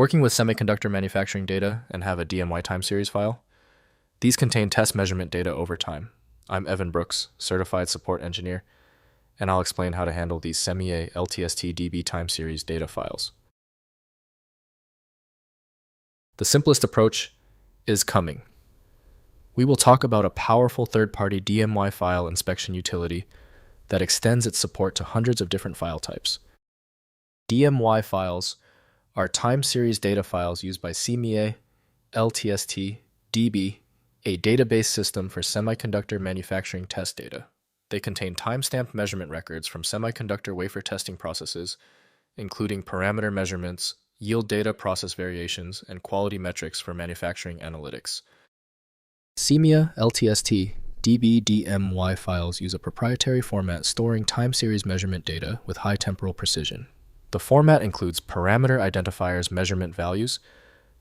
Working with semiconductor manufacturing data and have a DMY time series file. These contain test measurement data over time. I'm Evan Brooks, Certified Support Engineer, and I'll explain how to handle these SEMIA LTST DB time series data files. The simplest approach is coming. We will talk about a powerful third-party DMY file inspection utility that extends its support to hundreds of different file types. DMY files are time series data files used by SEMIA LTST DB, a database system for semiconductor manufacturing test data. They contain time-stamped measurement records from semiconductor wafer testing processes, including parameter measurements, yield data, process variations, and quality metrics for manufacturing analytics. SEMIA LTST DB DMY files use a proprietary format storing time series measurement data with high temporal precision. The format includes parameter identifiers, measurement values,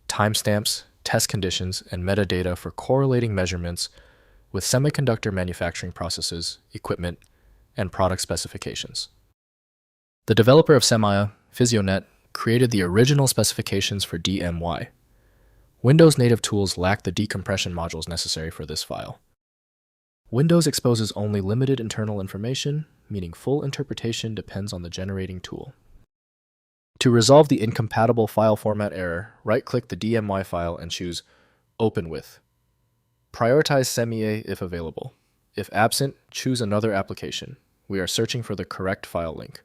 timestamps, test conditions, and metadata for correlating measurements with semiconductor manufacturing processes, equipment, and product specifications. The developer of SEMIA, PhysioNet, created the original specifications for DMY. Windows native tools lack the decompression modules necessary for this file. Windows exposes only limited internal information, meaning full interpretation depends on the generating tool. To resolve the incompatible file format error, right-click the DMY file and choose Open With. Prioritize SEMIA if available. If absent, choose another application. We are searching for the correct file link.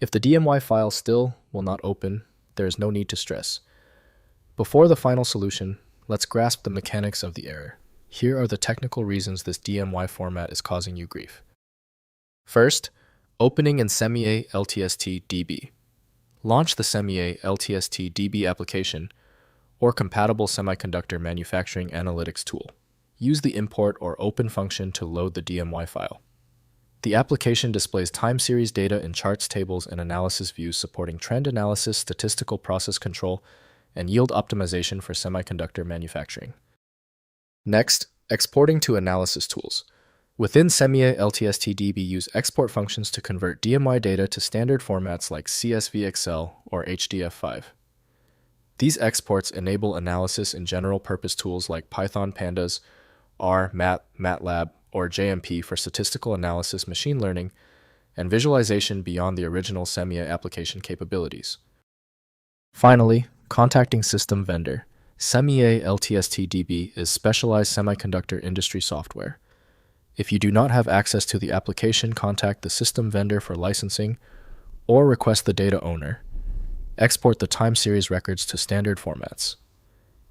If the DMY file still will not open, there is no need to stress. Before the final solution, let's grasp the mechanics of the error. Here are the technical reasons this DMY format is causing you grief. First, opening in SEMIA LTST DB. Launch the SEMIA LTST DB application or compatible semiconductor manufacturing analytics tool. Use the import or open function to load the DMY file. The application displays time series data in charts, tables, and analysis views supporting trend analysis, statistical process control, and yield optimization for semiconductor manufacturing. Next, exporting to analysis tools. Within SEMIA LTST DB, use export functions to convert DMY data to standard formats like CSV Excel or HDF5. These exports enable analysis in general-purpose tools like Python, Pandas, R, MATLAB, or JMP for statistical analysis, machine learning, and visualization beyond the original SEMIA application capabilities. Finally, contacting system vendor. SEMIA LTST DB is specialized semiconductor industry software. If you do not have access to the application, contact the system vendor for licensing or request the data owner. Export the time series records to standard formats.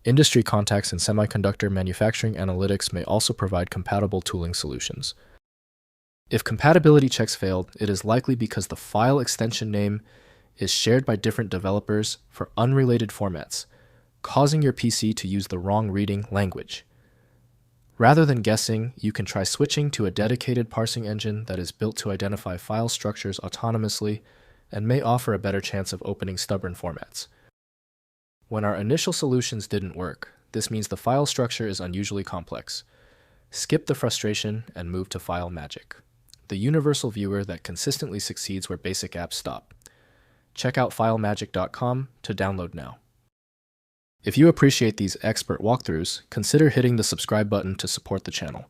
Industry contacts in semiconductor manufacturing analytics may also provide compatible tooling solutions. If compatibility checks failed, it is likely because the file extension name is shared by different developers for unrelated formats, causing your PC to use the wrong reading language. Rather than guessing, you can try switching to a dedicated parsing engine that is built to identify file structures autonomously and may offer a better chance of opening stubborn formats. When our initial solutions didn't work, this means the file structure is unusually complex. Skip the frustration and move to File Magic, the universal viewer that consistently succeeds where basic apps stop. Check out filemagic.com to download now. If you appreciate these expert walkthroughs, consider hitting the subscribe button to support the channel.